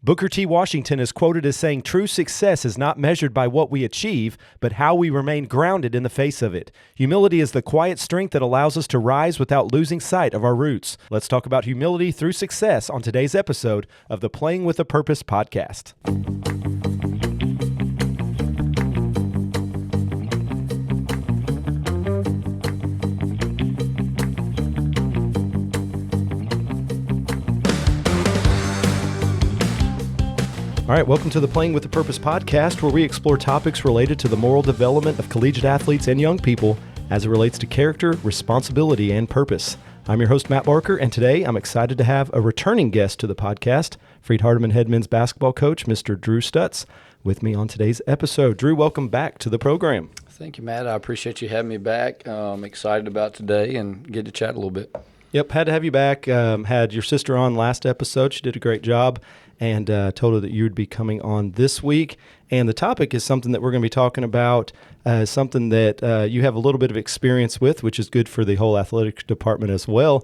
Booker T. Washington is quoted as saying, "True success is not measured by what we achieve, but how we remain grounded in the face of it. Humility is the quiet strength that allows us to rise without losing sight of our roots." Let's talk about humility through success on today's episode of the Playing with a Purpose podcast. All right, welcome to the Playing with a Purpose podcast, where we explore topics related to the moral development of collegiate athletes and young people as it relates to character, responsibility, and purpose. I'm your host, Matt Barker, and today I'm excited to have a returning guest to the podcast, Freed-Hardeman head men's basketball coach, Mr. Drew Stutts, with me on today's episode. Drew, welcome back to the program. Thank you, Matt. I appreciate you having me back. I'm excited about today and get to chat a little bit. Yep, had to have you back. Had your sister on last episode. She did a great job, and told her that you would be coming on this week. And the topic is something that we're going to be talking about, something that you have a little bit of experience with, which is good for the whole athletic department as well,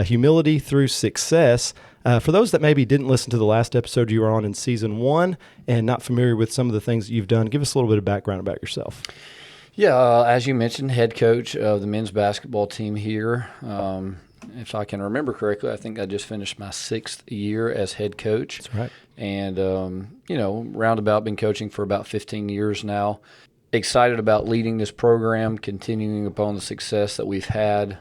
humility through success. For those that maybe didn't listen to the last episode you were on in season 1 and not familiar with some of the things that you've done, give us a little bit of background about yourself. Yeah, as you mentioned, head coach of the men's basketball team here. If I can remember correctly, I think I just finished my 6th year as head coach. That's right. And, roundabout been coaching for about 15 years now. Excited about leading this program, continuing upon the success that we've had.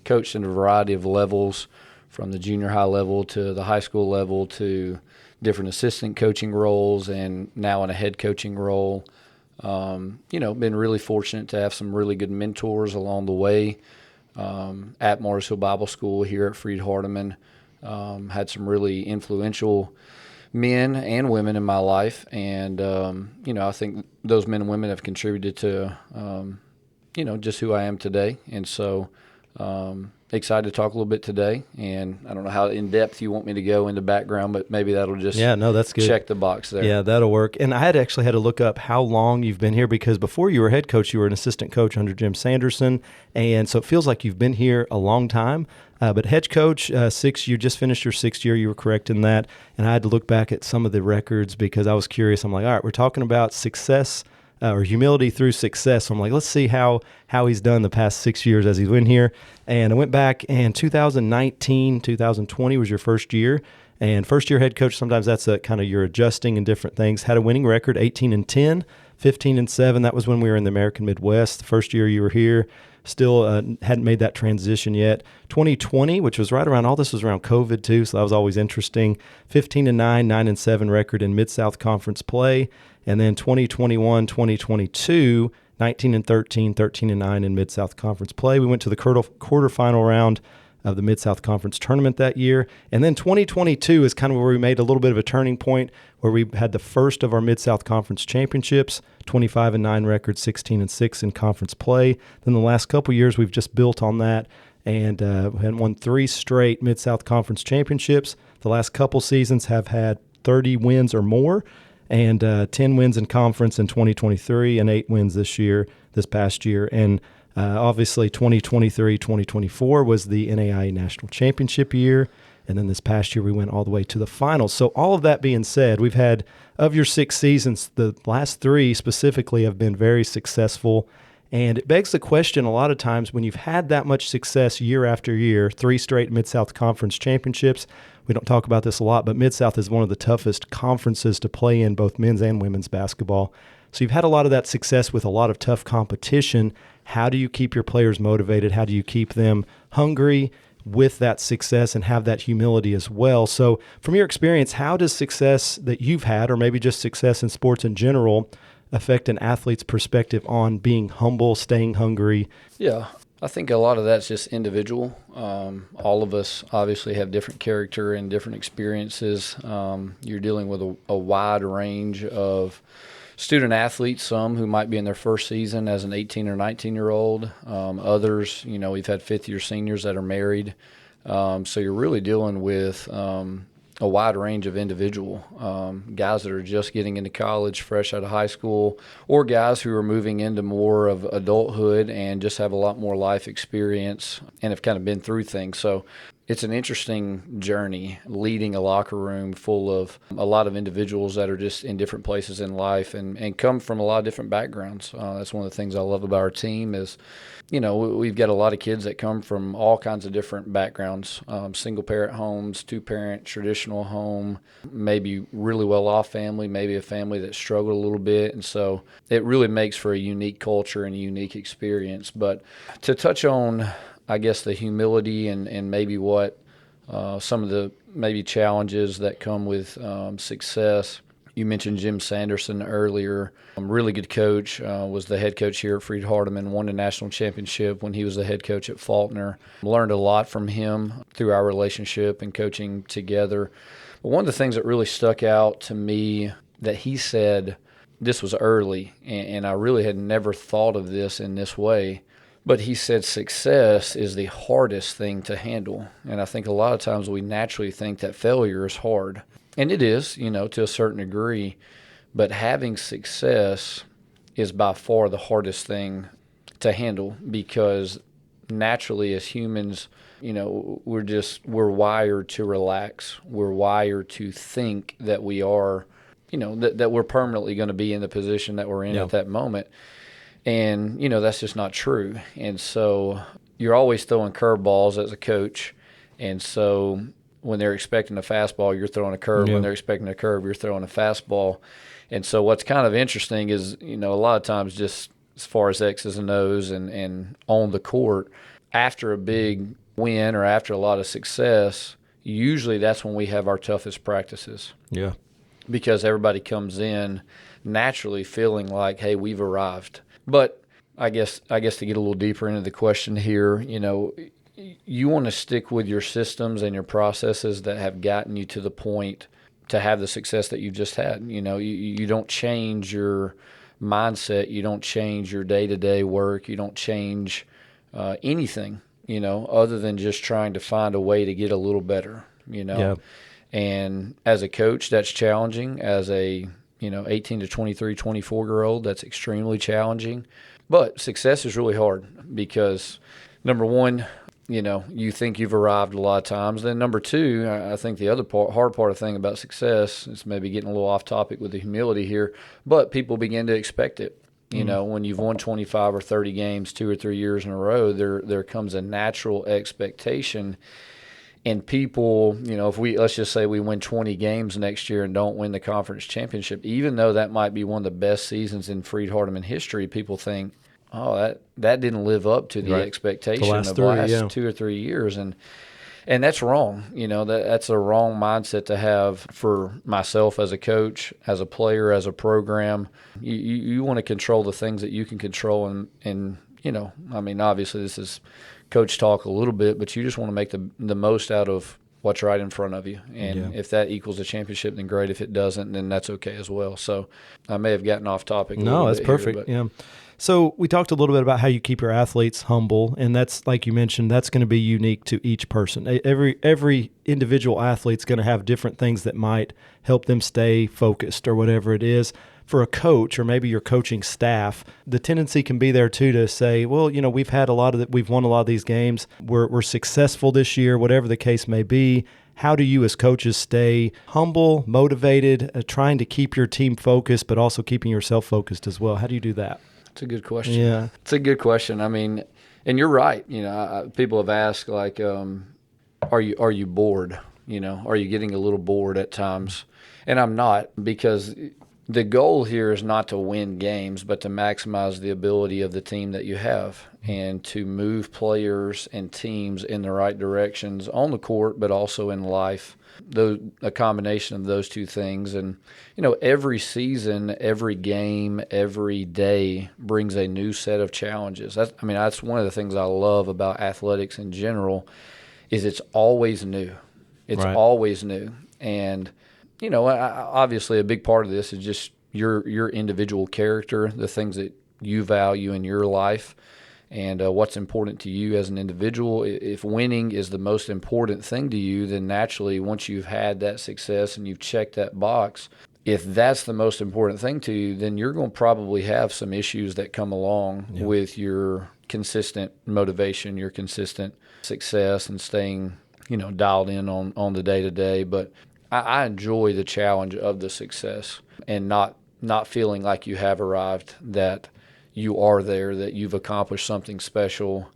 Coached in a variety of levels, from the junior high level to the high school level to different assistant coaching roles, and now in a head coaching role. Been really fortunate to have some really good mentors along the way. At Morrisville Bible School here at Freed-Hardeman. Had some really influential men and women in my life, and I think those men and women have contributed to just who I am today. And so excited to talk a little bit today, and I don't know how in depth you want me to go into background, but maybe that'll just that's good. Check the box there. Yeah, that'll work. And I had to look up how long you've been here, because before you were head coach, you were an assistant coach under Jim Sanderson, and so it feels like you've been here a long time. But head coach, you just finished your 6th year. You were correct in that. And I had to look back at some of the records because I was curious. I'm like, all right, we're talking about success or humility through success. So I'm like, let's see how he's done the past 6 years as he's been here. And I went back, and 2019, 2020 was your first year. And first year head coach, sometimes that's a kind of you're adjusting and different things. Had a winning record, 18-10, 15-7. That was when we were in the American Midwest. The first year you were here. Still hadn't made that transition yet. 2020, which was right around, all this was around COVID too, so that was always interesting. 15-9, 9-7 record in Mid-South Conference play. And then 2021, 2022, 19-13, 13-9 in Mid-South Conference play. We went to the quarterfinal round of the Mid-South Conference tournament that year. And then 2022 is kind of where we made a little bit of a turning point, where we had the first of our Mid-South Conference championships, 25-9 record, 16-6 in conference play. Then the last couple years, we've just built on that and won 3 straight Mid-South Conference championships. The last couple seasons have had 30 wins or more, and 10 wins in conference in 2023 and 8 wins this past year. And obviously 2023, 2024 was the NAIA National Championship year. And then this past year, we went all the way to the finals. So all of that being said, we've had, of your 6 seasons, the last 3 specifically have been very successful. And it begs the question a lot of times, when you've had that much success year after year, 3 straight Mid-South Conference championships. We don't talk about this a lot, but Mid-South is one of the toughest conferences to play in, both men's and women's basketball. So you've had a lot of that success with a lot of tough competition. How do you keep your players motivated? How do you keep them hungry with that success and have that humility as well? So from your experience, how does success that you've had, or maybe just success in sports in general, affect an athlete's perspective on being humble, staying hungry? Yeah, I think a lot of that's just individual. All of us obviously have different character and different experiences. You're dealing with a wide range of student athletes, some who might be in their first season as an 18 or 19-year-old. Others, we've had 5th-year seniors that are married. So you're really dealing with a wide range of individual guys that are just getting into college, fresh out of high school, or guys who are moving into more of adulthood and just have a lot more life experience and have kind of been through things. So it's an interesting journey leading a locker room full of a lot of individuals that are just in different places in life and come from a lot of different backgrounds. That's one of the things I love about our team is, we've got a lot of kids that come from all kinds of different backgrounds, single-parent homes, two-parent, traditional home, maybe really well-off family, maybe a family that struggled a little bit. And so it really makes for a unique culture and a unique experience. But to touch on, I guess, the humility and maybe what some of the maybe challenges that come with success. You mentioned Jim Sanderson earlier. Really good coach, was the head coach here at Freed-Hardeman, won the national championship when he was the head coach at Faulkner. Learned a lot from him through our relationship and coaching together. But one of the things that really stuck out to me that he said, this was early, and I really had never thought of this in this way, but he said success is the hardest thing to handle. And I think a lot of times we naturally think that failure is hard. And it is, to a certain degree. But having success is by far the hardest thing to handle because naturally as humans, we're wired to relax. We're wired to think that we are, that we're permanently going to be in the position that we're in at that moment. And, that's just not true. And so you're always throwing curveballs as a coach. And so when they're expecting a fastball, you're throwing a curve. Yeah. When they're expecting a curve, you're throwing a fastball. And so what's kind of interesting is, a lot of times just as far as X's and O's and on the court, after a big win or after a lot of success, usually that's when we have our toughest practices. Yeah. Because everybody comes in naturally feeling like, hey, we've arrived. But I guess to get a little deeper into the question here, you want to stick with your systems and your processes that have gotten you to the point to have the success that you just had. You don't change your mindset. You don't change your day-to-day work. You don't change anything, other than just trying to find a way to get a little better, Yeah. And as a coach, that's challenging. As a 18 to 23, 24-year-old, that's extremely challenging. But success is really hard because, number one, you think you've arrived a lot of times. Then number two, I think the other hard part of the thing about success is maybe getting a little off topic with the humility here, but people begin to expect it. When you've won 25 or 30 games 2 or 3 years in a row, there comes a natural expectation. And people, let's just say we win 20 games next year and don't win the conference championship, even though that might be one of the best seasons in Freed-Hardeman history, people think, oh, that didn't live up to the expectation of the last 2 or 3 years. And that's wrong. That's a wrong mindset to have for myself as a coach, as a player, as a program. You want to control the things that you can control. And obviously this is coach talk a little bit, but you just want to make the most out of what's right in front of you. And if that equals a championship, then great. If it doesn't, then that's okay as well. So I may have gotten off topic. No, that's perfect. Yeah. So we talked a little bit about how you keep your athletes humble, and that's, like you mentioned, that's going to be unique to each person. Every individual athlete's going to have different things that might help them stay focused or whatever it is. For a coach or maybe your coaching staff, the tendency can be there too to say, well, we've had we've won a lot of these games. We're successful this year, whatever the case may be. How do you as coaches stay humble, motivated, trying to keep your team focused, but also keeping yourself focused as well? How do you do that? It's a good question. Yeah. It's a good question. I mean, and you're right. People have asked, like, are you bored? Are you getting a little bored at times? And I'm not, because the goal here is not to win games, but to maximize the ability of the team that you have and to move players and teams in the right directions on the court, but also in life. A combination of those two things. And, every season, every game, every day brings a new set of challenges. That's one of the things I love about athletics in general is it's always new. It's always new. And, obviously a big part of this is just your individual character, the things that you value in your life, and what's important to you as an individual. If winning is the most important thing to you, then naturally once you've had that success and you've checked that box, if that's the most important thing to you, then you're going to probably have some issues that come along with your consistent motivation, your consistent success, and staying dialed in on the day-to-day. But I enjoy the challenge of the success and not feeling like you have arrived, that you are there, that you've accomplished something special.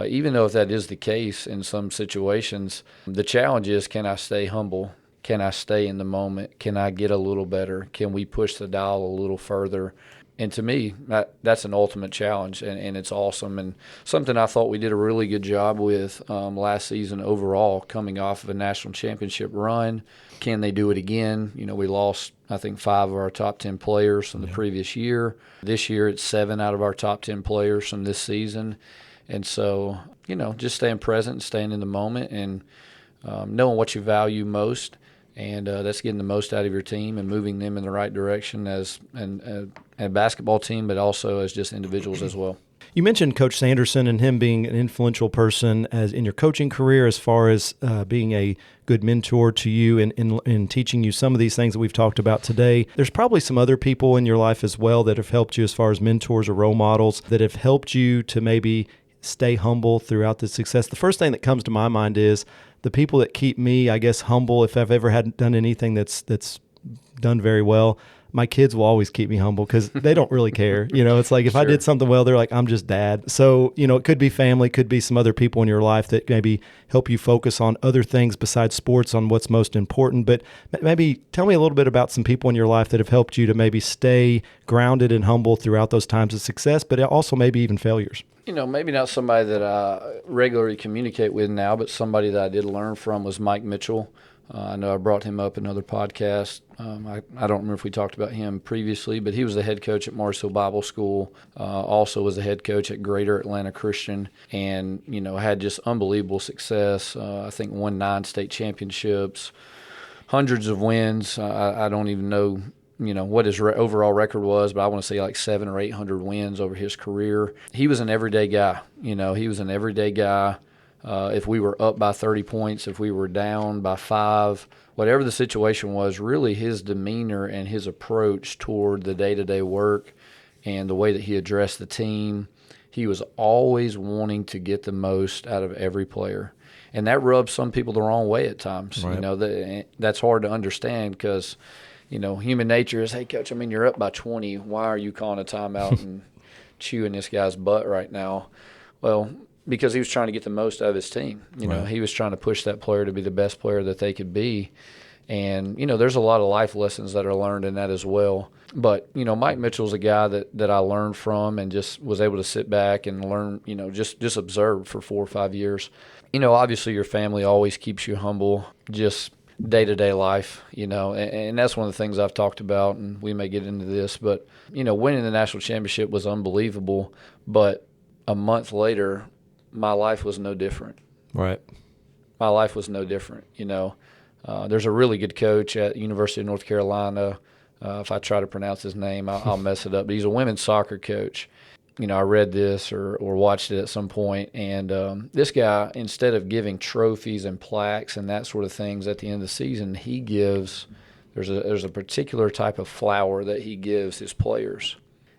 Even though if that is the case in some situations, the challenge is, can I stay humble? Can I stay in the moment? Can I get a little better? Can we push the dial a little further? And to me, that's an ultimate challenge, and it's awesome, and something I thought we did a really good job with last season overall, coming off of a national championship run. Can they do it again? We lost, I think, 5 of our top 10 players from the previous year. This year, it's 7 out of our top 10 players from this season. And so, just staying present and staying in the moment and knowing what you value most. And that's getting the most out of your team and moving them in the right direction as a basketball team, but also as just individuals as well. You mentioned Coach Sanderson and him being an influential person as in your coaching career, as far as being a good mentor to you in teaching you some of these things that we've talked about today. There's probably some other people in your life as well that have helped you as far as mentors or role models that have helped you to maybe stay humble throughout the success. The first thing that comes to my mind is the people that keep me, I guess, humble. If I've ever hadn't done anything that's done very well, my kids will always keep me humble because they don't really care. It's like if I did something well, they're like, I'm just dad. So, it could be family, could be some other people in your life that maybe help you focus on other things besides sports, on what's most important. But maybe tell me a little bit about some people in your life that have helped you to maybe stay grounded and humble throughout those times of success, but also maybe even failures. Maybe not somebody that I regularly communicate with now, but somebody that I did learn from was Mike Mitchell. I know I brought him up in another podcast. I don't remember if we talked about him previously, but he was the head coach at Mars Hill Bible School, also was the head coach at Greater Atlanta Christian, and, had just unbelievable success. I think won 9 state championships, hundreds of wins. I don't even know what his overall record was, but I want to say like 700 or 800 wins over his career. He was an everyday guy. He was an everyday guy. If we were up by 30 points, if we were down by 5, whatever the situation was, really his demeanor and his approach toward the day-to-day work and the way that he addressed the team, he was always wanting to get the most out of every player. And that rubs some people the wrong way at times. Right. That's hard to understand because – human nature is, hey, coach, you're up by 20. Why are you calling a timeout and chewing this guy's butt right now? Well, because he was trying to get the most out of his team. He was trying to push that player to be the best player that they could be. And, there's a lot of life lessons that are learned in that as well. But, Mike Mitchell's a guy that I learned from and just was able to sit back and learn, just observe for 4 or 5 years. Obviously your family always keeps you humble, just day-to-day life, and that's one of the things I've talked about, and we may get into this, but, winning the national championship was unbelievable, but a month later, my life was no different. Right. My life was no different, There's a really good coach at University of North Carolina. If I try to pronounce his name, I'll mess it up, but he's a women's soccer coach. I read this or watched it at some point, and this guy, instead of giving trophies and plaques and that sort of things at the end of the season, he gives there's a particular type of flower that he gives his players,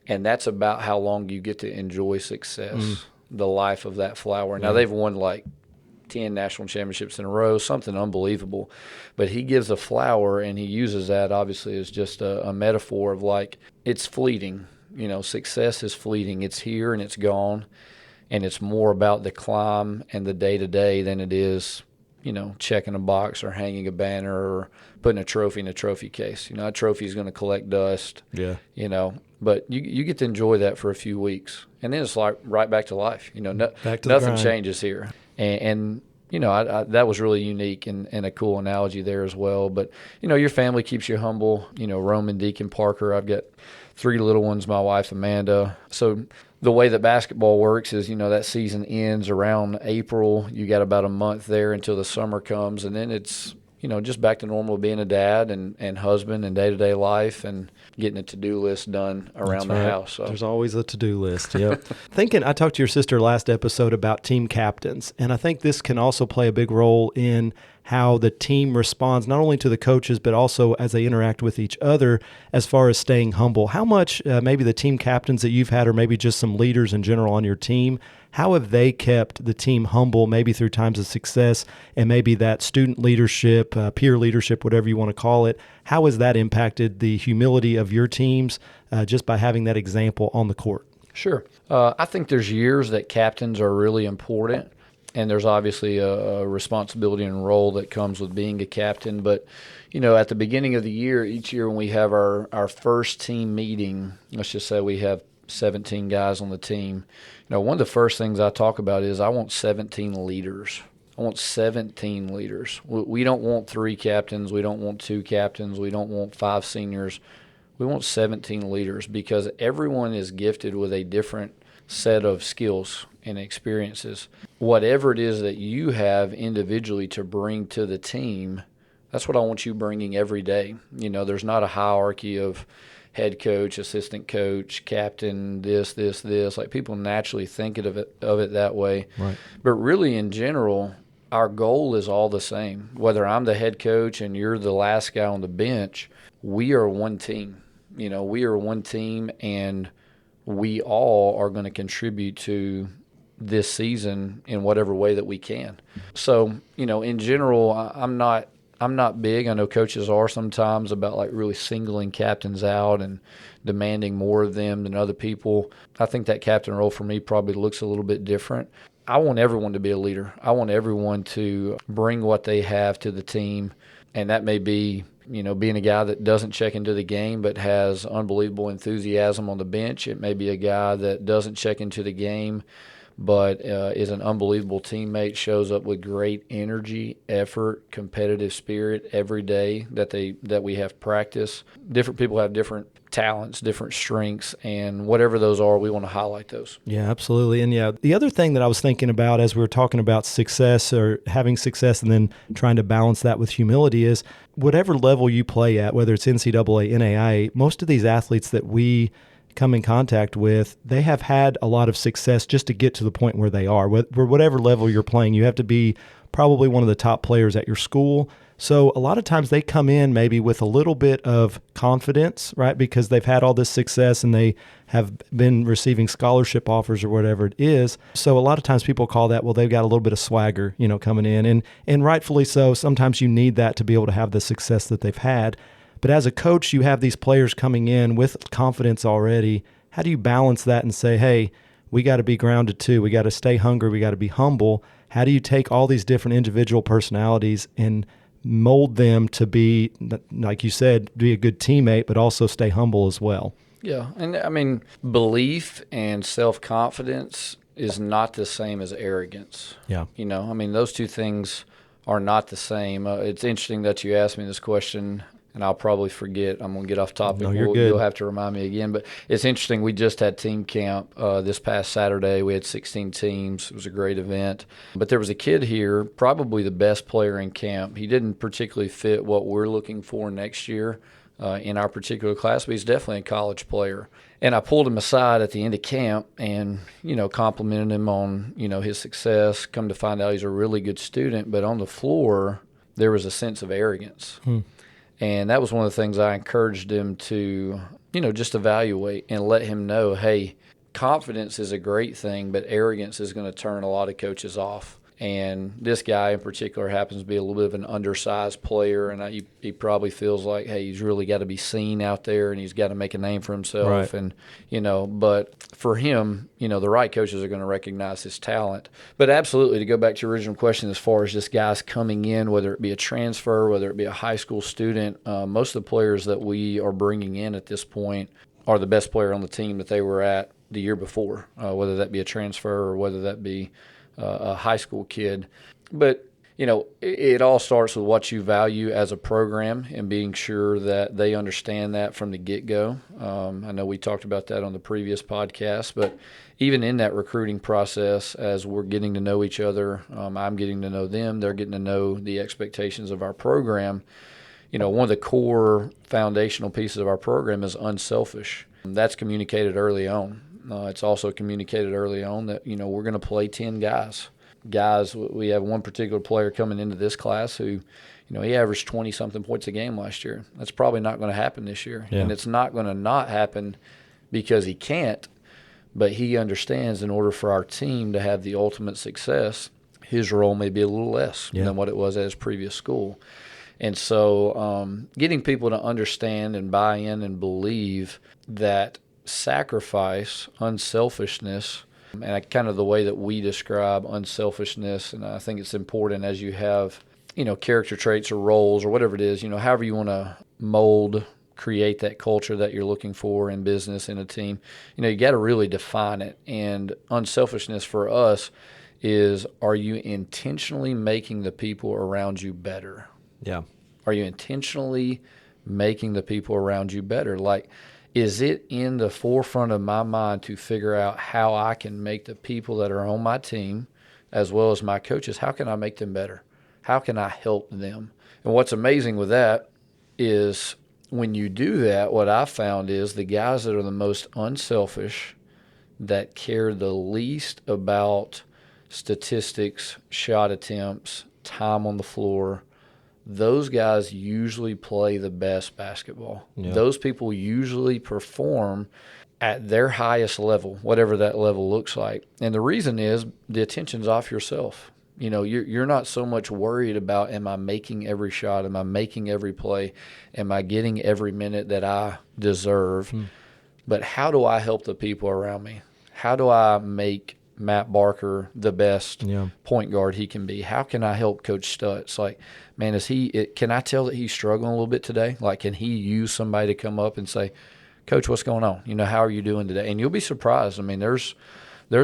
and that's about how long you get to enjoy success, the life of that flower. Now, they've won like 10 national championships in a row, something unbelievable, but he gives a flower, and he uses that obviously as just a metaphor of like it's fleeting. Success is fleeting. It's here and it's gone, and it's more about the climb and the day-to-day than it is, checking a box or hanging a banner or putting a trophy in a trophy case. A trophy is going to collect dust. Yeah. But you get to enjoy that for a few weeks, and then it's like right back to life. Nothing changes here, and that was really unique and a cool analogy there as well. But, your family keeps you humble. Roman, Deacon, Parker. I've got 3 little ones, my wife, Amanda. So the way that basketball works is, that season ends around April. You got about a month there until the summer comes, and then it's, just back to normal being a dad and husband and day-to-day life and getting a to-do list done around the house. So. There's always a to-do list, yep. I talked to your sister last episode about team captains, and I think this can also play a big role in how the team responds not only to the coaches but also as they interact with each other as far as staying humble. How much maybe the team captains that you've had, or maybe just some leaders in general on your team, how have they kept the team humble, maybe through times of success, and maybe that student leadership, peer leadership, whatever you want to call it? How has that impacted the humility of your teams just by having that example on the court? Sure. I think there's years that captains are really important, and there's obviously a responsibility and role that comes with being a captain. But, at the beginning of the year, each year when we have our first team meeting, let's just say we have 17 guys on the team, one of the first things I talk about is I want 17 leaders. I want 17 leaders. We don't want 3 captains. We don't want 2 captains. We don't want 5 seniors. We want 17 leaders, because everyone is gifted with a different set of skills and experiences. Whatever it is that you have individually to bring to the team, that's what I want you bringing every day. There's not a hierarchy of head coach, assistant coach, captain, this. Like, people naturally think of it that way. Right. But really, in general, our goal is all the same. Whether I'm the head coach and you're the last guy on the bench, we are one team. We are one team, and we all are going to contribute to this season in whatever way that we can. So, in general, I'm not big. I know coaches are sometimes about like really singling captains out and demanding more of them than other people. I think that captain role for me probably looks a little bit different. I want everyone to be a leader. I want everyone to bring what they have to the team, and that may be being a guy that doesn't check into the game but has unbelievable enthusiasm on the bench. It may be a guy that doesn't check into the game but is an unbelievable teammate, shows up with great energy, effort, competitive spirit every day that we have practice. Different people have different talents, different strengths, and whatever those are, we want to highlight those. Yeah, absolutely. And the other thing that I was thinking about as we were talking about success or having success and then trying to balance that with humility is whatever level you play at, whether it's NCAA, NAIA, most of these athletes that we come in contact with, they have had a lot of success just to get to the point where they are. Whatever level you're playing, you have to be probably one of the top players at your school. So a lot of times they come in maybe with a little bit of confidence, right? Because they've had all this success and they have been receiving scholarship offers or whatever it is. So a lot of times people call that, well, they've got a little bit of swagger, coming in. And rightfully so. Sometimes you need that to be able to have the success that they've had. But as a coach, you have these players coming in with confidence already. How do you balance that and say, hey, we got to be grounded too. We got to stay hungry. We got to be humble. How do you take all these different individual personalities and mold them to be, like you said, be a good teammate, but also stay humble as well? Yeah. And I mean, belief and self-confidence is not the same as arrogance. Yeah. Those two things are not the same. It's interesting that you asked me this question, and I'll probably forget. I'm going to get off topic. No, you're good. You'll have to remind me again. But it's interesting. We just had team camp this past Saturday. We had 16 teams. It was a great event. But there was a kid here, probably the best player in camp. He didn't particularly fit what we're looking for next year in our particular class, but he's definitely a college player. And I pulled him aside at the end of camp and, complimented him on, his success. Come to find out he's a really good student. But on the floor, there was a sense of arrogance. And that was one of the things I encouraged him to, just evaluate and let him know, hey, confidence is a great thing, but arrogance is going to turn a lot of coaches off. And this guy in particular happens to be a little bit of an undersized player, and he probably feels like, hey, he's really got to be seen out there and he's got to make a name for himself. Right. And, but for him, the right coaches are going to recognize his talent. But absolutely, to go back to your original question, as far as just guys coming in, whether it be a transfer, whether it be a high school student, most of the players that we are bringing in at this point are the best player on the team that they were at the year before, whether that be a transfer or whether that be a high school kid. But, it all starts with what you value as a program and being sure that they understand that from the get-go. I know we talked about that on the previous podcast, but even in that recruiting process, as we're getting to know each other, I'm getting to know them, they're getting to know the expectations of our program. One of the core foundational pieces of our program is unselfish. That's communicated early on. It's also communicated early on that, we're going to play 10 guys. guys. We have one particular player coming into this class who, he averaged 20-something points a game last year. That's probably not going to happen this year. Yeah. And it's not going to not happen because he can't, but he understands in order for our team to have the ultimate success, his role may be a little less than what it was at his previous school. And so getting people to understand and buy in and believe that sacrifice, unselfishness, and kind of the way that we describe unselfishness, and I think it's important as you have, character traits or roles or whatever it is, however you want to mold, create that culture that you're looking for in business, in a team, you got to really define it. And unselfishness for us is, are you intentionally making the people around you better? Yeah. Are you intentionally making the people around you better? Like, is it in the forefront of my mind to figure out how I can make the people that are on my team, as well as my coaches, how can I make them better? How can I help them? And what's amazing with that is when you do that, what I found is the guys that are the most unselfish, that care the least about statistics, shot attempts, time on the floor, those guys usually play the best basketball. Yeah. Those people usually perform at their highest level, whatever that level looks like. And the reason is the attention's off yourself. You're not so much worried about, am I making every shot? Am I making every play? Am I getting every minute that I deserve? But how do I help the people around me? How do I make Matt Barker the best point guard he can be? How can I help Coach Stutts? Like, man, can I tell that he's struggling a little bit today? Like, can he use somebody to come up and say, Coach, what's going on? How are you doing today? And you'll be surprised. I mean, there's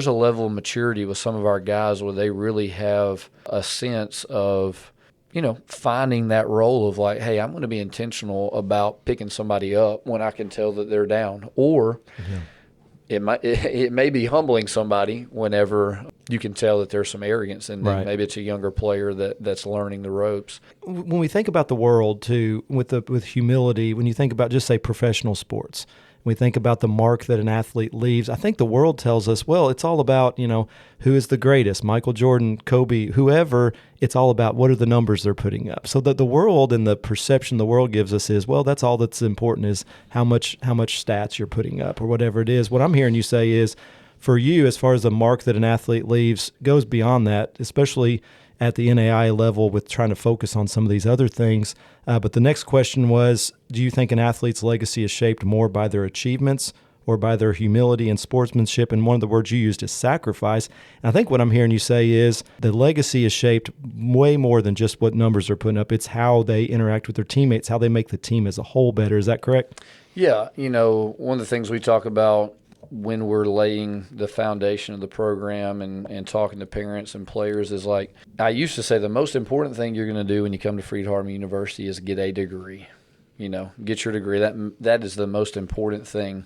a level of maturity with some of our guys where they really have a sense of, finding that role of like, hey, I'm going to be intentional about picking somebody up when I can tell that they're down. Or it may be humbling somebody whenever you can tell that there's some arrogance, and then maybe it's a younger player that's learning the ropes. When we think about the world too, with humility, when you think about just say professional sports, we think about the mark that an athlete leaves. I think the world tells us, well, it's all about, who is the greatest, Michael Jordan, Kobe, whoever. It's all about what are the numbers they're putting up. So that the world and the perception the world gives us is, well, that's all that's important is how much stats you're putting up or whatever it is. What I'm hearing you say is, for you, as far as the mark that an athlete leaves, goes beyond that, especially at the NAIA level with trying to focus on some of these other things. But the next question was, do you think an athlete's legacy is shaped more by their achievements or by their humility and sportsmanship? And one of the words you used is sacrifice. And I think what I'm hearing you say is the legacy is shaped way more than just what numbers are putting up. It's how they interact with their teammates, how they make the team as a whole better. Is that correct? Yeah. One of the things we talk about when we're laying the foundation of the program and talking to parents and players is like, I used to say the most important thing you're going to do when you come to Freed-Hardeman University is get a degree. Get your degree. That is the most important thing.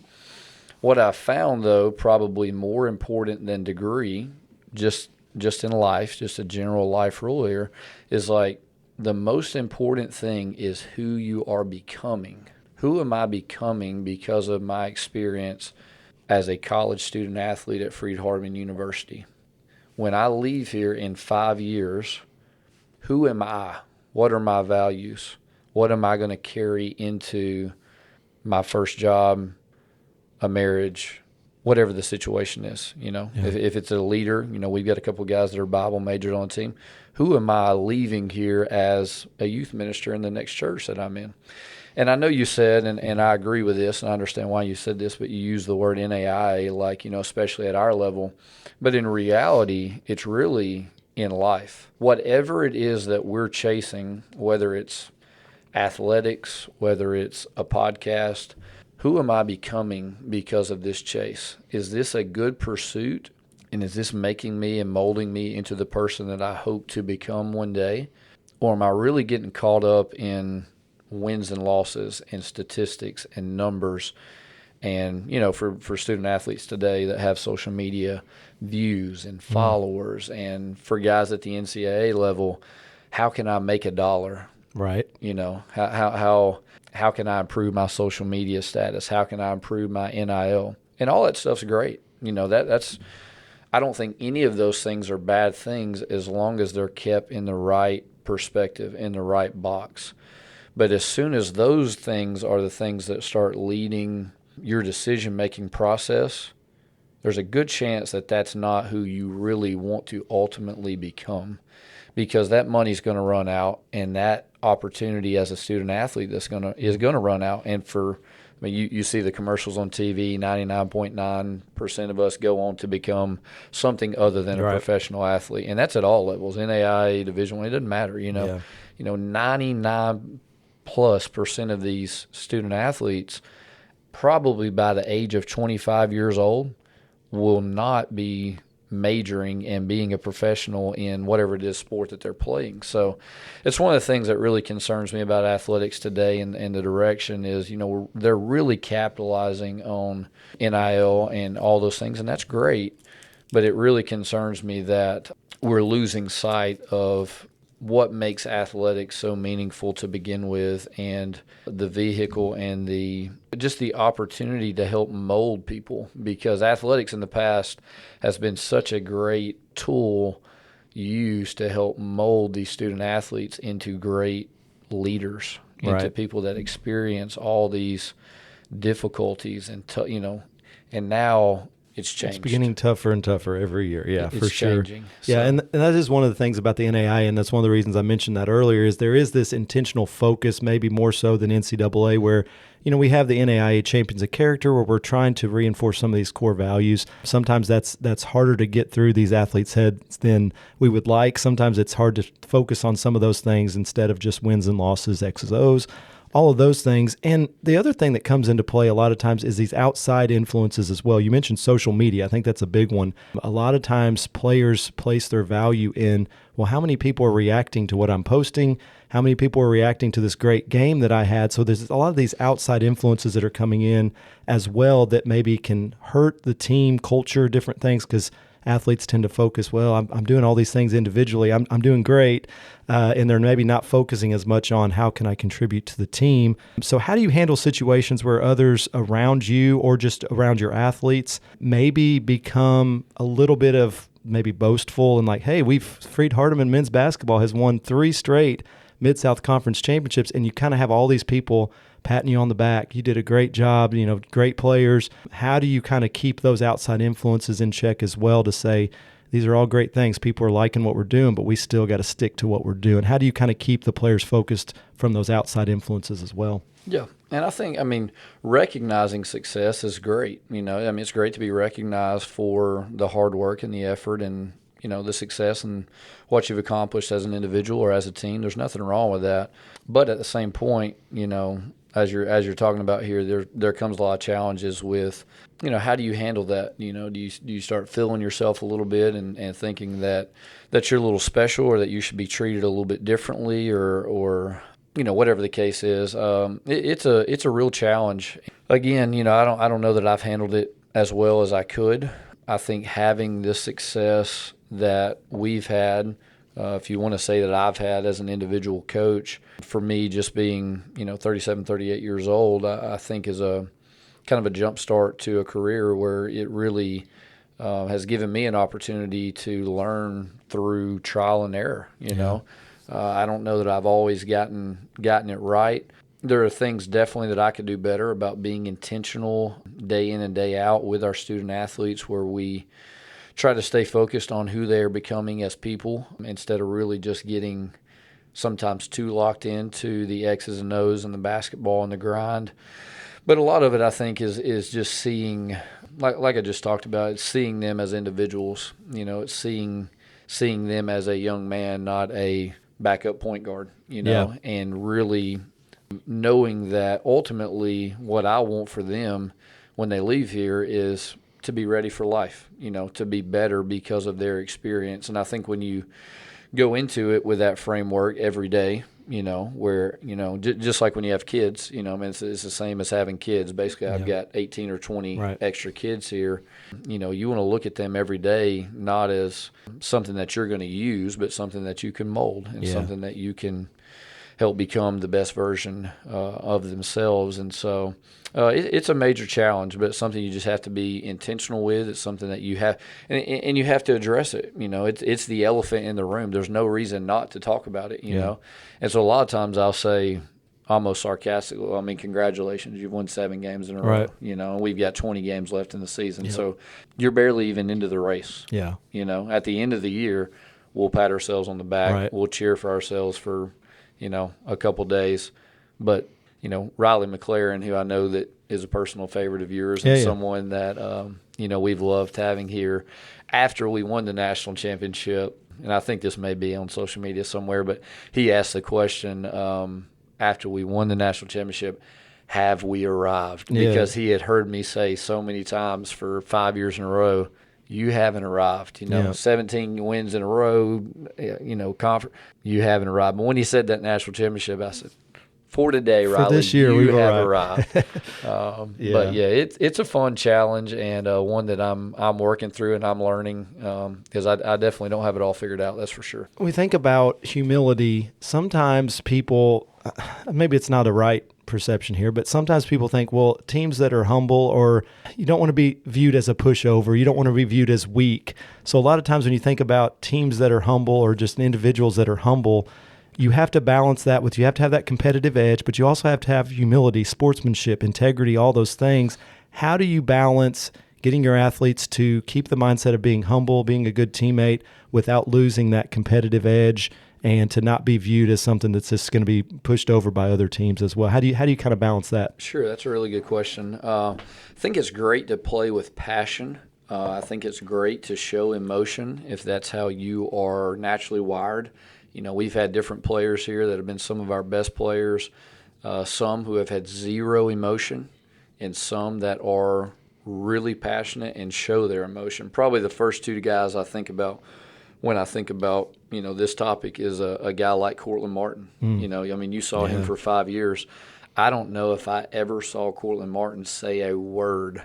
What I found, though, probably more important than degree, just in life, just a general life rule here, is like the most important thing is who you are becoming. Who am I becoming because of my experience as a college student athlete at Freed-Hardeman University? When I leave here in 5 years, who am I? What are my values? What am I going to carry into my first job, a marriage, whatever the situation is? If it's a leader, we've got a couple of guys that are Bible majors on the team. Who am I leaving here as a youth minister in the next church that I'm in? And I know you said, and I agree with this, and I understand why you said this, but you use the word NAIA, like, especially at our level. But in reality, it's really in life. Whatever it is that we're chasing, whether it's athletics, whether it's a podcast, who am I becoming because of this chase? Is this a good pursuit? And is this making me and molding me into the person that I hope to become one day? Or am I really getting caught up in wins and losses and statistics and numbers? And, for student athletes today that have social media views and followers, and for guys at the NCAA level, how can I make $1? Right. How can I improve my social media status? How can I improve my NIL? And all that stuff's great. I don't think any of those things are bad things as long as they're kept in the right perspective, in the right box. But as soon as those things are the things that start leading your decision-making process, there's a good chance that that's not who you really want to ultimately become, because that money's going to run out, and that opportunity as a student athlete is going to run out. And you see the commercials on TV. 99.9% of us go on to become something other than a professional athlete, and that's at all levels. NAIA, Division I, it doesn't matter. 99+% of these student athletes, probably by the age of 25 years old, will not be majoring and being a professional in whatever it is sport that they're playing. So it's one of the things that really concerns me about athletics today, and the direction is, they're really capitalizing on NIL and all those things, and that's great. But it really concerns me that we're losing sight of what makes athletics so meaningful to begin with, and the vehicle and just the opportunity to help mold people, because athletics in the past has been such a great tool used to help mold these student athletes into great leaders, into people that experience all these difficulties, and now it's changed. It's beginning tougher and tougher every year. Yeah, for sure. Changing. Yeah, and that is one of the things about the NAIA, and that's one of the reasons I mentioned that earlier, is there is this intentional focus, maybe more so than NCAA, where we have the NAIA Champions of Character, where we're trying to reinforce some of these core values. Sometimes that's harder to get through these athletes' heads than we would like. Sometimes it's hard to focus on some of those things instead of just wins and losses, X's, O's, all of those things. And the other thing that comes into play a lot of times is these outside influences as well. You mentioned social media. I think that's a big one. A lot of times players place their value in, well, how many people are reacting to what I'm posting? How many people are reacting to this great game that I had? So there's a lot of these outside influences that are coming in as well that maybe can hurt the team culture, different things, because athletes tend to focus, well, I'm doing all these things individually. I'm doing great. And they're maybe not focusing as much on how can I contribute to the team. So how do you handle situations where others around you or just around your athletes maybe become a little bit of maybe boastful and like, hey, Freed-Hardeman men's basketball has won 3 straight Mid-South Conference championships, and you kind of have all these people patting you on the back. You did a great job, great players. How do you kind of keep those outside influences in check as well to say, these are all great things, people are liking what we're doing, but we still got to stick to what we're doing? How do you kind of keep the players focused from those outside influences as well? Yeah, and I think, recognizing success is great. It's great to be recognized for the hard work and the effort and, the success and what you've accomplished as an individual or as a team. There's nothing wrong with that. But at the same point, as you're talking about here, there comes a lot of challenges with, how do you handle that? Do you start feeling yourself a little bit and thinking that you're a little special, or that you should be treated a little bit differently, or whatever the case is. It's a real challenge. Again, I don't know that I've handled it as well as I could. I think having this success that we've had, if you want to say that I've had as an individual coach, for me, just being 37, 38 years old, I think is a kind of a jump start to a career where it really has given me an opportunity to learn through trial and error. I don't know that I've always gotten it right. There are things definitely that I could do better about being intentional day in and day out with our student athletes, where we try to stay focused on who they're becoming as people instead of really just getting sometimes too locked into the X's and O's and the basketball and the grind. But a lot of it, I think, is just seeing, like I just talked about, it's seeing them as individuals. It's seeing them as a young man, not a backup point guard, and really knowing that ultimately what I want for them when they leave here is to be ready for life, to be better because of their experience. And I think when you go into it with that framework every day, where, just like when you have kids, it's the same as having kids. Basically, I've got 18 or 20 extra kids here. You want to look at them every day, not as something that you're going to use, but something that you can mold and something that you can help become the best version of themselves. And so it's a major challenge, but it's something you just have to be intentional with. It's something that you have, and you have to address it. It's the elephant in the room. There's no reason not to talk about it, you know. And so a lot of times I'll say, almost sarcastically, I mean, congratulations, you've won 7 games in a row. And we've got 20 games left in the season. So you're barely even into the race. At the end of the year, we'll pat ourselves on the back. We'll cheer for ourselves for, a couple days. But, Riley McLaren, who I know that is a personal favorite of yours and someone that, we've loved having here after we won the national championship, and I think this may be on social media somewhere, but he asked the question after we won the national championship, have we arrived? Because he had heard me say so many times for 5 years in a row, you haven't arrived. 17 wins in a row, conference, you haven't arrived. But when he said that national championship, I said, for today, Riley, for this year, you have arrived. But it's a fun challenge and one that I'm working through and I'm learning because I definitely don't have it all figured out. That's for sure. When we think about humility, sometimes people, maybe it's not a right perception here, but sometimes people think, well, teams that are humble, or you don't want to be viewed as a pushover. You don't want to be viewed as weak. So a lot of times when you think about teams that are humble or just individuals that are humble, you have to balance that with, you have to have that competitive edge, but you also have to have humility, sportsmanship, integrity, all those things. How do you balance getting your athletes to keep the mindset of being humble, being a good teammate without losing that competitive edge and to not be viewed as something that's just going to be pushed over by other teams as well? How do you kind of balance that? Sure, that's a really good question. I think it's great to play with passion. I think it's great to show emotion if that's how you are naturally wired. We've had different players here that have been some of our best players, some who have had zero emotion, and some that are really passionate and show their emotion. Probably the first 2 guys I think about when I think about, this topic is a guy like Cortland Martin. You saw him for 5 years. I don't know if I ever saw Cortland Martin say a word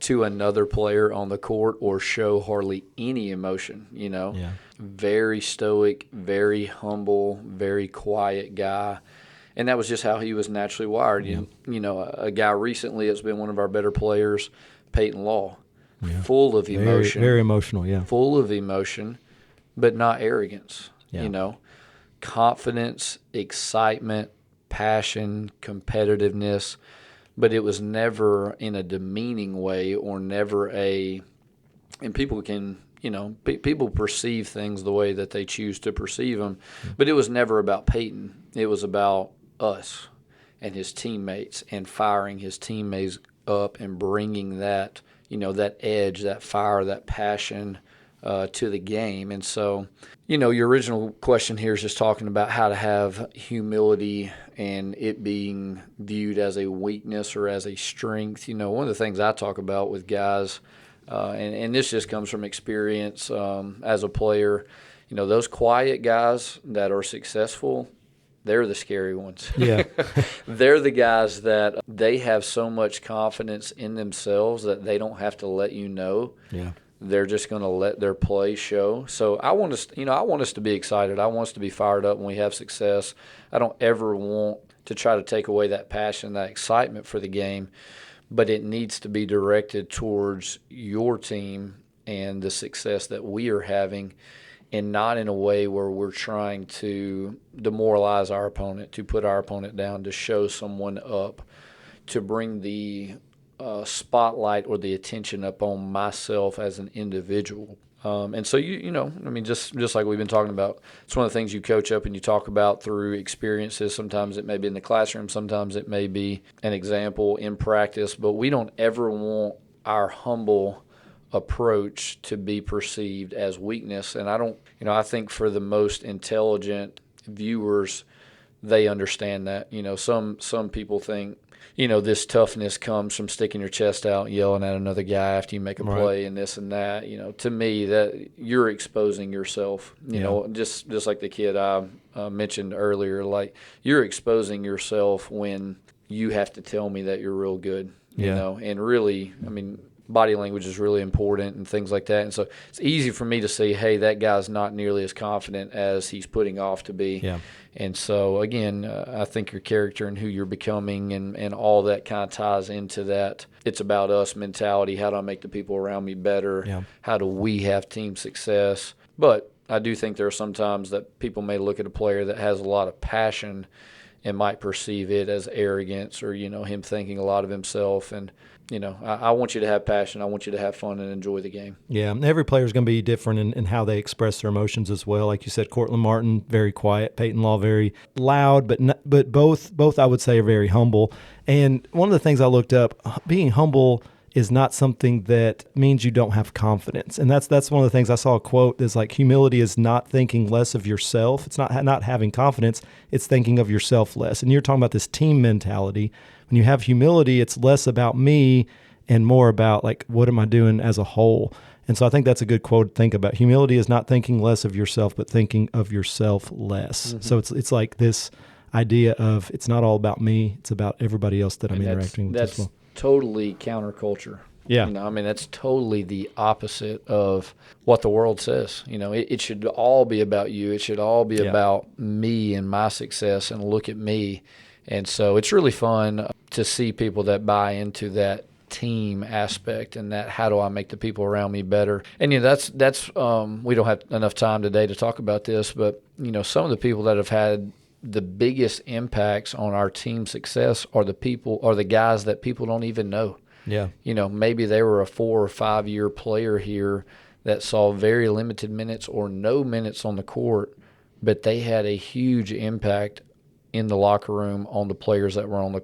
to another player on the court or show hardly any emotion, Very stoic, very humble, very quiet guy. And that was just how he was naturally wired. A guy recently that's been one of our better players, Peyton Law, full of emotion. Very emotional, Full of emotion, but not arrogance, confidence, excitement, passion, competitiveness, but it was never in a demeaning way or never and people can, people perceive things the way that they choose to perceive them, but it was never about Peyton. It was about us and his teammates and firing his teammates up and bringing that, that edge, that fire, that passion to the game. And so, your original question here is just talking about how to have humility and it being viewed as a weakness or as a strength. One of the things I talk about with guys, and this just comes from experience as a player, those quiet guys that are successful, they're the scary ones. They're the guys that they have so much confidence in themselves that they don't have to let you know. They're just going to let their play show. So I want us, I want us to be excited. I want us to be fired up when we have success. I don't ever want to try to take away that passion, that excitement for the game, but it needs to be directed towards your team and the success that we are having, and not in a way where we're trying to demoralize our opponent, to put our opponent down, to show someone up, to bring the spotlight or the attention up on myself as an individual. And so, just like we've been talking about, it's one of the things you coach up and you talk about through experiences. Sometimes it may be in the classroom, sometimes it may be an example in practice, but we don't ever want our humble approach to be perceived as weakness. And I think for the most intelligent viewers, they understand that. Some people think, this toughness comes from sticking your chest out and yelling at another guy after you make a play and this and that. To me, that you're exposing yourself, just like the kid I mentioned earlier, like you're exposing yourself when you have to tell me that you're real good, and really, body language is really important and things like that. And so it's easy for me to say, hey, that guy's not nearly as confident as he's putting off to be. Yeah. And so, again, I think your character and who you're becoming and all that kind of ties into that. It's about us mentality. How do I make the people around me better? Yeah. How do we have team success? But I do think there are some times that people may look at a player that has a lot of passion and might perceive it as arrogance or, him thinking a lot of himself. And, I want you to have passion. I want you to have fun and enjoy the game. Yeah, every player is going to be different in how they express their emotions as well. Like you said, Cortland Martin, very quiet. Peyton Law, very loud, but both I would say are very humble. And one of the things I looked up, being humble is not something that means you don't have confidence. And that's one of the things I saw a quote is like humility is not thinking less of yourself. It's not having confidence. It's thinking of yourself less. And you're talking about this team mentality. When you have humility, it's less about me and more about like, what am I doing as a whole? And so I think that's a good quote to think about. Humility is not thinking less of yourself, but thinking of yourself less. So it's like this idea of it's not all about me. It's about everybody else that I'm interacting with as well. Totally counterculture. Yeah. That's totally the opposite of what the world says. It should all be about you. It should all be about me and my success and look at me. And so it's really fun to see people that buy into that team aspect and that how do I make the people around me better. And that's we don't have enough time today to talk about this, but some of the people that have had the biggest impacts on our team success are the guys that people don't even know. Yeah. Maybe they were a 4 or 5 year player here that saw very limited minutes or no minutes on the court, but they had a huge impact in the locker room on the players that were on the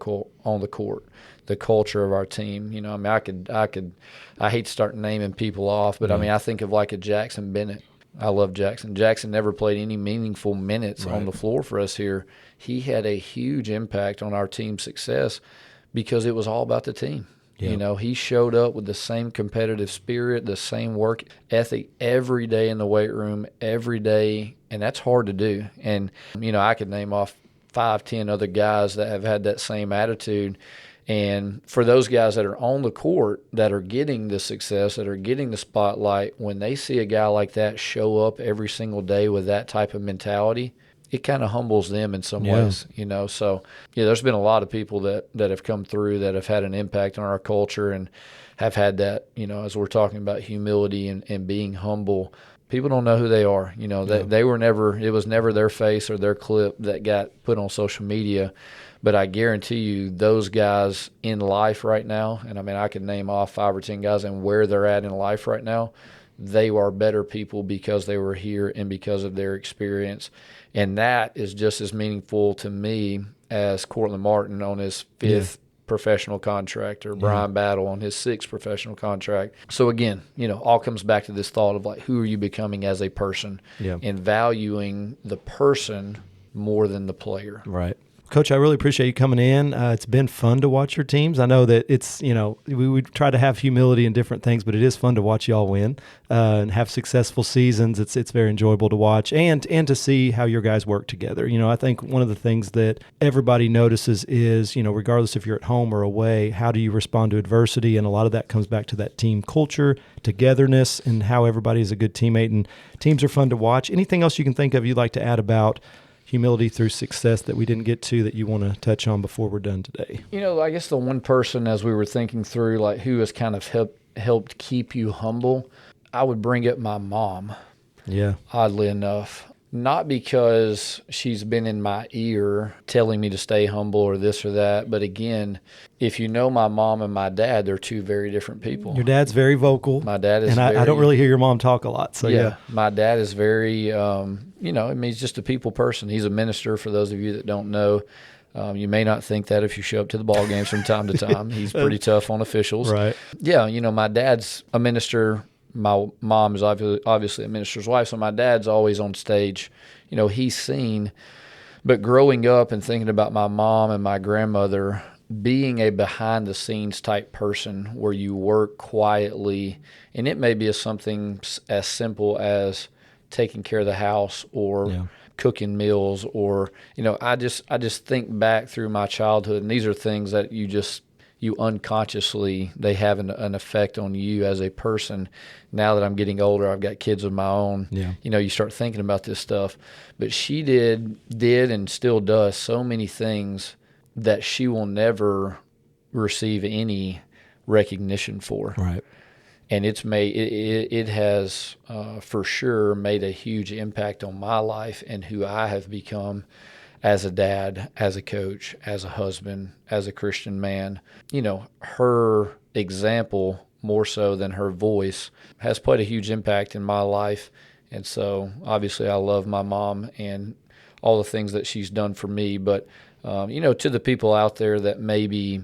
court, the culture of our team. I hate to start naming people off, but I think of like a Jackson Bennett. I love Jackson. Jackson never played any meaningful minutes on the floor for us here. He had a huge impact on our team's success because it was all about the team. Yeah. He showed up with the same competitive spirit, the same work ethic every day in the weight room, every day, and that's hard to do. And, I could name off 5-10 other guys that have had that same attitude. And for those guys that are on the court that are getting the success, that are getting the spotlight, when they see a guy like that show up every single day with that type of mentality, it kind of humbles them in some ways, So, there's been a lot of people that have come through that have had an impact on our culture and have had that, as we're talking about humility and being humble. People don't know who they are. They were never – it was never their face or their clip that got put on social media. But I guarantee you those guys in life right now, and I could name off 5 or 10 guys and where they're at in life right now, they are better people because they were here and because of their experience. And that is just as meaningful to me as Cortland Martin on his 5th professional contract or Brian Battle on his 6th professional contract. So again, all comes back to this thought of like, who are you becoming as a person and valuing the person more than the player. Right. Coach, I really appreciate you coming in. It's been fun to watch your teams. I know that it's, we try to have humility in different things, but it is fun to watch y'all win and have successful seasons. It's very enjoyable to watch and to see how your guys work together. I think one of the things that everybody notices is, regardless if you're at home or away, how do you respond to adversity? And a lot of that comes back to that team culture, togetherness, and how everybody is a good teammate. And teams are fun to watch. Anything else you can think of you'd like to add about humility through success that we didn't get to that you want to touch on before we're done today? I guess the one person as we were thinking through, like who has kind of helped keep you humble, I would bring up my mom. Yeah. Oddly enough. Not because she's been in my ear telling me to stay humble or this or that, but again, if you know my mom and my dad, they're two very different people. Your dad's very vocal. My dad is, and I don't really hear your mom talk a lot. So yeah. My dad is very, he's just a people person. He's a minister. For those of you that don't know, you may not think that if you show up to the ball games from time to time. He's pretty tough on officials. Right. Yeah, my dad's a minister. My mom is obviously a minister's wife, so my dad's always on stage. He's seen. But growing up and thinking about my mom and my grandmother, being a behind-the-scenes type person where you work quietly, and it may be something as simple as taking care of the house or cooking meals or, I just think back through my childhood, and these are things that you you unconsciously, they have an effect on you as a person. Now that I'm getting older, I've got kids of my own. Yeah. You start thinking about this stuff. But she did and still does so many things that she will never receive any recognition for. Right. And it has for sure made a huge impact on my life and who I have become as a dad, as a coach, as a husband, as a Christian man. Her example, more so than her voice, has played a huge impact in my life. And so obviously I love my mom and all the things that she's done for me. But, to the people out there that maybe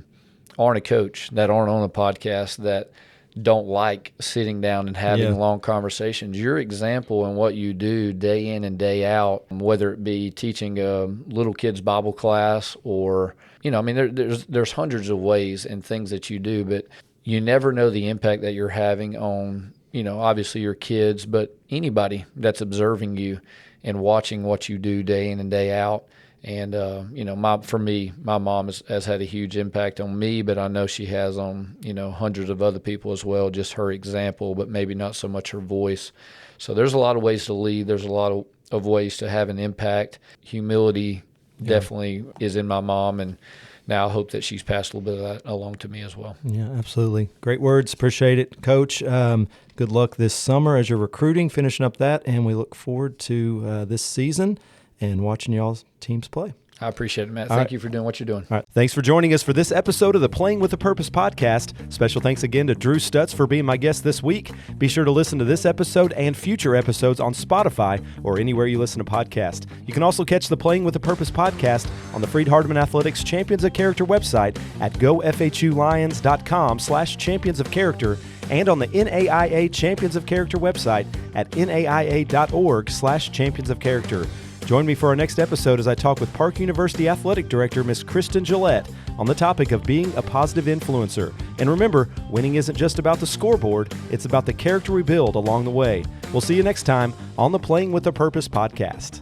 aren't a coach, that aren't on a podcast, that don't like sitting down and having long conversations, your example and what you do day in and day out, whether it be teaching a little kids Bible class or, there's hundreds of ways and things that you do, but you never know the impact that you're having on, obviously your kids, but anybody that's observing you and watching what you do day in and day out. And, for me, my mom has had a huge impact on me, but I know she has on, hundreds of other people as well, just her example, but maybe not so much her voice. So there's a lot of ways to lead. There's a lot of ways to have an impact. Humility definitely is in my mom, and now I hope that she's passed a little bit of that along to me as well. Yeah, absolutely. Great words. Appreciate it, Coach. Good luck this summer as you're recruiting, finishing up that, and we look forward to this season and watching y'all's teams play. I appreciate it, Matt. Thank you for doing what you're doing. All right. Thanks for joining us for this episode of the Playing with a Purpose podcast. Special thanks again to Drew Stutts for being my guest this week. Be sure to listen to this episode and future episodes on Spotify or anywhere you listen to podcasts. You can also catch the Playing with a Purpose podcast on the Freed-Hardeman Athletics Champions of Character website at gofhulions.com/champions of character and on the NAIA Champions of Character website at naia.org/champions of character. Join me for our next episode as I talk with Park University Athletic Director Miss Kristen Gillette on the topic of being a positive influencer. And remember, winning isn't just about the scoreboard, it's about the character we build along the way. We'll see you next time on the Playing with a Purpose podcast.